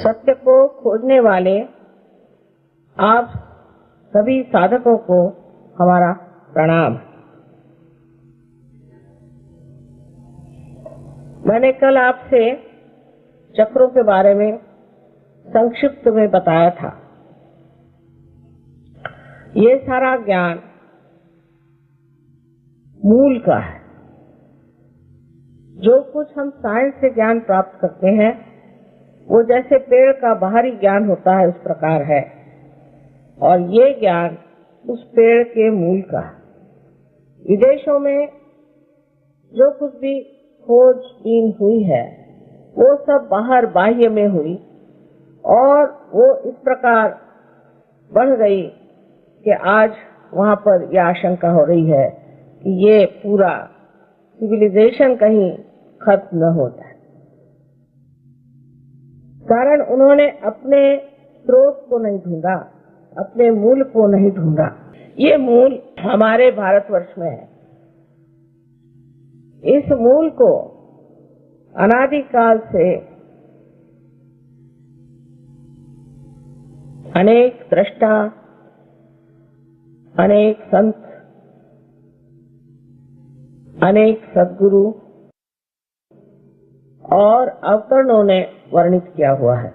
सत्य को खोजने वाले आप सभी साधकों को हमारा प्रणाम। मैंने कल आपसे चक्रों के बारे में संक्षिप्त में बताया था। ये सारा ज्ञान मूल का है। जो कुछ हम साइंस से ज्ञान प्राप्त करते हैं वो जैसे पेड़ का बाहरी ज्ञान होता है उस प्रकार है, और ये ज्ञान उस पेड़ के मूल का है। विदेशों में जो कुछ भी खोजबीन हुई है वो सब बाहर बाह्य में हुई, और वो इस प्रकार बढ़ गई कि आज वहाँ पर यह आशंका हो रही है कि ये पूरा सिविलाइजेशन कहीं खत्म न हो जाए। कारण उन्होंने अपने स्रोत को नहीं ढूंढा, अपने मूल को नहीं ढूंढा। ये मूल हमारे भारतवर्ष में है। इस मूल को अनादिकाल से अनेक दृष्टा, अनेक संत, अनेक सद्गुरु और अवतरणों ने वर्णित किया हुआ है,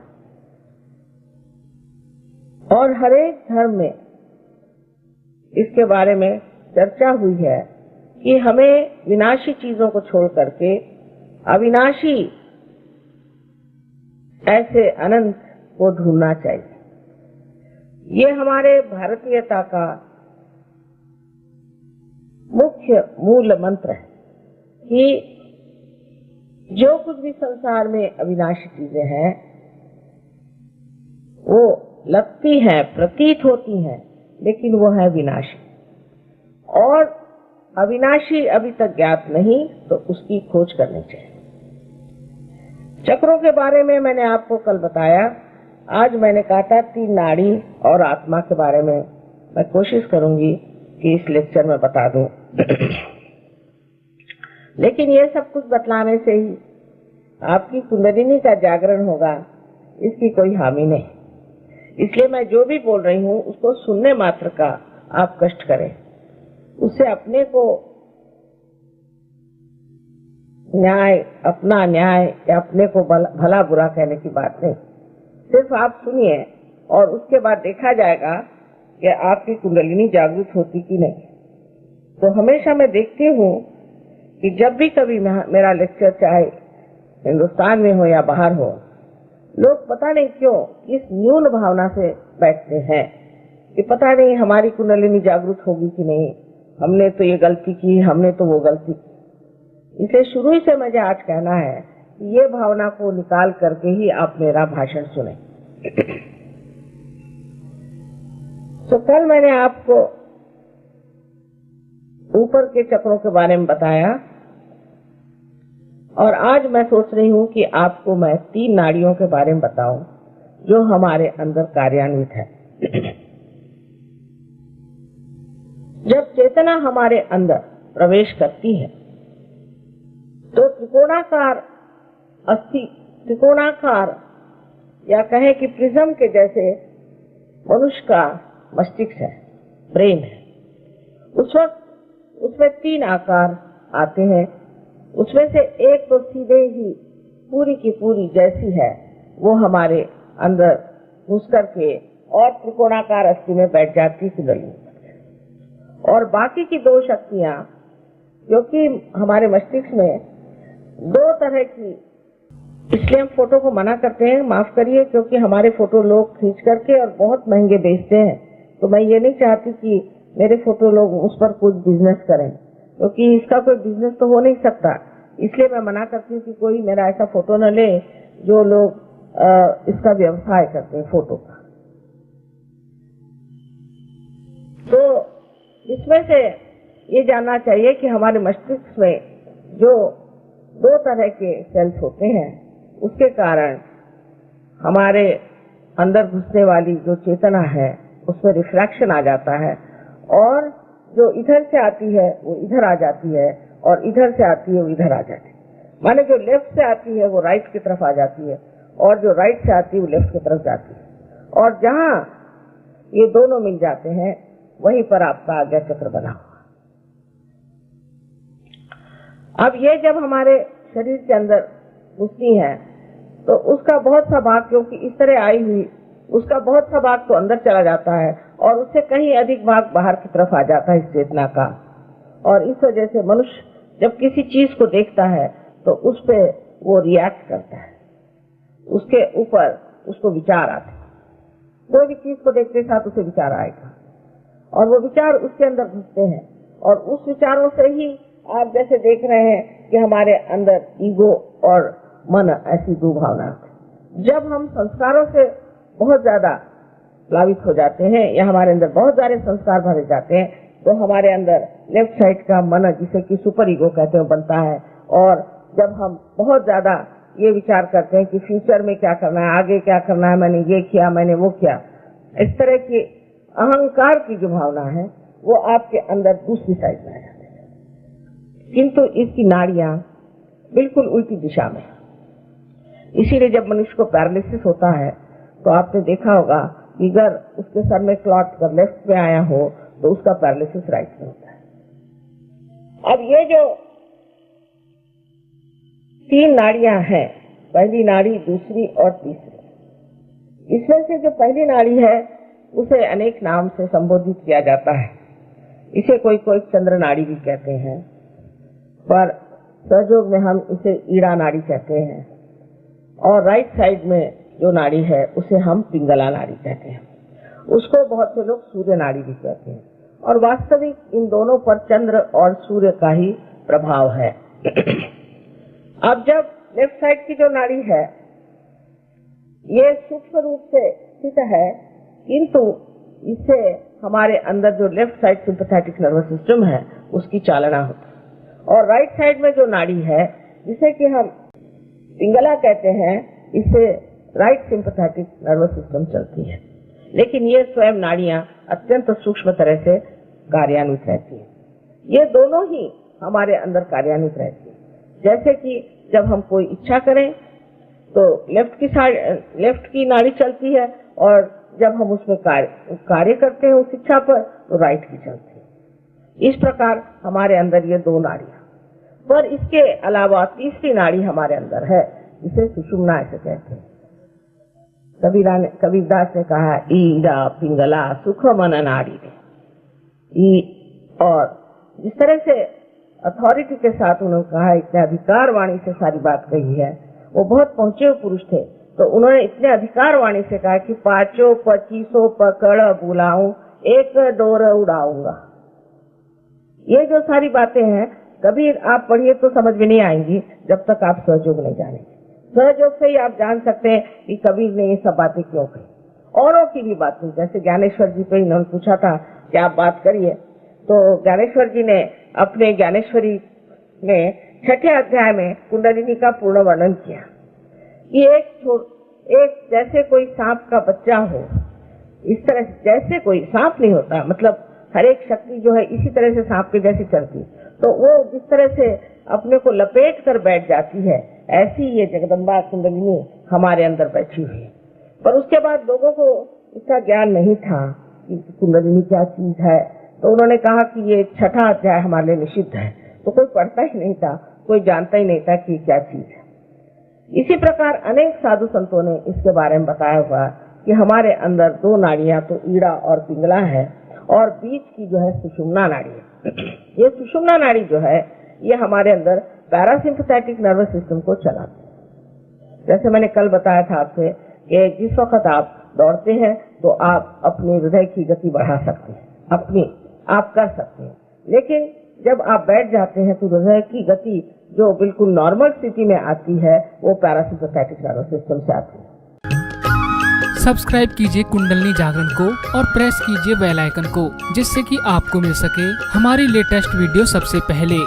और हर एक धर्म में इसके बारे में चर्चा हुई है कि हमें विनाशी चीजों को छोड़ करके अविनाशी ऐसे अनंत को ढूंढना चाहिए। ये हमारे भारतीयता का मुख्य मूल मंत्र है कि जो कुछ भी संसार में अविनाशी चीजें हैं वो लगती हैं, प्रतीत होती हैं, लेकिन वो है विनाशी, और अविनाशी अभी तक ज्ञात नहीं तो उसकी खोज करनी चाहिए। चक्रों के बारे में मैंने आपको कल बताया। आज मैंने कहा था 3 नाड़ी और आत्मा के बारे में मैं कोशिश करूंगी कि इस लेक्चर में बता दूं। लेकिन ये सब कुछ बतलाने से ही आपकी कुंडलिनी का जागरण होगा, इसकी कोई हामी नहीं। इसलिए मैं जो भी बोल रही हूँ उसको सुनने मात्र का आप कष्ट करें। उससे अपने को न्याय, अपना न्याय या अपने को भला बुरा कहने की बात नहीं। सिर्फ आप सुनिए और उसके बाद देखा जाएगा कि आपकी कुंडलिनी जागृत होती कि नहीं। तो हमेशा मैं देखती हूँ कि जब भी कभी मेरा लेक्चर चाहे हिंदुस्तान में हो या बाहर हो, लोग पता नहीं क्यों इस न्यून भावना से बैठते हैं कि पता नहीं हमारी कुंडलिनी जागृत होगी कि नहीं, हमने तो ये गलती की, हमने तो वो गलती की। इसलिए शुरू ही से मुझे आज कहना है कि ये भावना को निकाल करके ही आप मेरा भाषण सुने। तो कल मैंने आपको ऊपर के चक्रों के बारे में बताया, और आज मैं सोच रही हूँ कि आपको मैं 3 नाड़ियों के बारे में बताऊं जो हमारे अंदर कार्यान्वित है। जब चेतना हमारे अंदर प्रवेश करती है तो त्रिकोणाकार अस्थि, त्रिकोणाकार या कहें कि प्रिज्म के जैसे मनुष्य का मस्तिष्क है, ब्रेन है। उस वक्त उसमें 3 आकार आते हैं। उसमें से एक तो सीधे ही पूरी की पूरी जैसी है वो हमारे अंदर घुस करके और त्रिकोणाकार अस्थि में बैठ जाती कुंडलिनी, और बाकी की 2 शक्तियां जो कि हमारे मस्तिष्क में 2 तरह की, इसलिए हम फोटो को मना करते हैं, माफ करिए, क्योंकि हमारे फोटो लोग खींच करके और बहुत महंगे बेचते हैं। तो मैं ये नहीं चाहती कि मेरे फोटो लोग उस पर कुछ बिजनेस करें, क्योंकि इसका कोई बिजनेस तो हो नहीं सकता। इसलिए मैं मना करती हूँ कि कोई मेरा ऐसा फोटो न ले जो लोग इसका व्यवसाय करते हैं फोटो का। तो इसमें से ये जानना चाहिए कि हमारे मस्तिष्क में जो 2 तरह के सेल्स होते हैं उसके कारण हमारे अंदर घुसने वाली जो चेतना है उसमें रिफ्रैक्शन आ जाता है, और जो इधर से आती है वो इधर आ जाती है, और इधर से आती है वो इधर आ जाती है। माने जो लेफ्ट से आती है वो राइट की तरफ आ जाती है, और जो राइट से आती है वो लेफ्ट की तरफ जाती है। और जहाँ ये दोनों मिल जाते हैं वहीं पर आपका आज्ञा चक्र बना हुआ। अब ये जब हमारे शरीर के अंदर घुसती है तो उसका बहुत सा भाग, क्योंकि इस तरह आई हुई, उसका बहुत सा भाग तो अंदर चला जाता है और उससे कहीं अधिक भाग बाहर की तरफ आ जाता है इस चेतना का। और इस वजह से मनुष्य जब किसी चीज को देखता है तो उस पे वो रिएक्ट करता है, उसके ऊपर उसको विचार आते हैं। कोई भी चीज को देखते साथ उसे विचार आएगा और वो विचार उसके अंदर घुसते हैं और उस विचारों से ही आप जैसे देख रहे हैं कि हमारे अंदर ईगो और मन ऐसी दो भावना। जब हम संस्कारों से बहुत ज्यादा प्लावित हो जाते हैं या हमारे अंदर बहुत सारे संस्कार भरे जाते हैं तो हमारे अंदर लेफ्ट साइड का मन, जिसे कि सुपर ईगो कहते हैं, बनता है। और जब हम बहुत ज्यादा ये विचार करते हैं कि फ्यूचर में क्या करना है, आगे क्या करना है, मैंने ये किया, मैंने वो किया, इस तरह की अहंकार की जो भावना है वो आपके अंदर दूसरी साइड में आ जाती है। किंतु इसकी नाड़ियां बिल्कुल उल्टी दिशा में। इसीलिए जब मनुष्य को पैरालिसिस होता है तो आपने देखा होगा कि अगर उसके सर में क्लॉट कर लेफ्ट में आया हो तो उसका पैरालिसिस राइट में होता है। अब ये जो 3 नाड़ियां हैं, पहली नाड़ी, दूसरी और तीसरी, इसमें से जो पहली नाड़ी है उसे अनेक नाम से संबोधित किया जाता है। इसे कोई कोई चंद्र नाड़ी भी कहते हैं, पर सहयोग में हम इसे ईड़ा नाड़ी कहते हैं। और राइट साइड में जो नाड़ी है उसे हम पिंगला नाड़ी कहते हैं। उसको बहुत से लोग सूर्य नाड़ी भी कहते हैं। और वास्तविक इन दोनों पर चंद्र और सूर्य का ही प्रभाव है। अब जब लेफ्ट साइड की जो नाड़ी है ये सूक्ष्म रूप से स्थित है, किंतु इससे हमारे अंदर जो left side sympathetic nervous system है उसकी चालना होती है। और राइट साइड में जो नाड़ी है जिसे कि हम पिंगला कहते हैं, इससे राइट सिंपैथेटिक नर्वस सिस्टम चलती है। लेकिन ये स्वयं नाड़ियां अत्यंत सूक्ष्म तरह से कार्यान्वित रहती है। ये दोनों ही हमारे अंदर कार्यान्वित रहती है। जैसे कि जब हम कोई इच्छा करें तो लेफ्ट की नाड़ी चलती है और जब हम उसमें कार्य करते हैं उस इच्छा पर तो राइट की चलती है। इस प्रकार हमारे अंदर ये 2 नाड़ियां। पर इसके अलावा तीसरी नाड़ी हमारे अंदर है जिसे सुषुम्ना ऐसे कहते हैं। कबीरदास ने कहा ईड़ा पिंगला सुख मन नाड़ी में। और जिस तरह से अथॉरिटी के साथ उन्होंने कहा, इतने अधिकार वाणी से सारी बात कही है, वो बहुत पहुंचे हुए पुरुष थे, तो उन्होंने इतने अधिकार वाणी से कहा कि 5 25 पकड़ बुलाऊं, एक डोर उड़ाऊंगा। ये जो सारी बातें हैं कभी आप पढ़िए तो समझ में नहीं आएंगी जब तक आप सहयोग नहीं जानेंगे। सहयोग से ही आप जान सकते हैं कि कबीर ने ये सब बातें क्यों कही। औरों की भी बातें, जैसे ज्ञानेश्वर जी पे इन्होंने पूछा था कि आप बात करिए, तो ज्ञानेश्वर जी ने अपने ज्ञानेश्वरी में 6ठे अध्याय में कुंडलिनी का पूर्ण वर्णन किया कि एक जैसे कोई सांप का बच्चा हो, इस तरह जैसे कोई सांप नहीं होता, मतलब हर एक शक्ति जो है इसी तरह से सांप के जैसी चलती, तो वो जिस तरह से अपने को लपेट कर बैठ जाती है, ऐसी ये जगदम्बा कुंडलिनी हमारे अंदर बैठी हुई है। पर उसके बाद लोगों को इसका ज्ञान नहीं था कि कुंडलिनी क्या चीज है, तो उन्होंने कहा कि ये 6ठा अध्याय हमारे लिए निषिद्ध है, तो कोई पढ़ता ही नहीं था, कोई जानता ही नहीं था कि क्या चीज है। इसी प्रकार अनेक साधु संतों ने इसके बारे में बताया हुआ कि हमारे अंदर 2 नाड़ियां तो ईड़ा और पिंगला है और बीच की जो है सुषुम्ना नाड़ी है। ये सुषुम्ना नाड़ी जो है ये हमारे अंदर पैरासिम्पैथेटिक नर्वस सिस्टम को चलाती है। जैसे मैंने कल बताया था आपसे कि जिस वक्त आप दौड़ते हैं तो आप अपने हृदय की गति बढ़ा सकते हैं, आप कर सकते हैं, लेकिन जब आप बैठ जाते हैं तो हृदय की गति जो बिल्कुल नॉर्मल स्थिति में आती है वो पैरासिम्पैथेटिक नर्वस सिस्टम से आती है। सब्सक्राइब कीजिए कुंडलिनी जागरण को और प्रेस कीजिए बेल आइकन को, जिससे कि आपको मिल सके हमारी लेटेस्ट वीडियो सबसे पहले।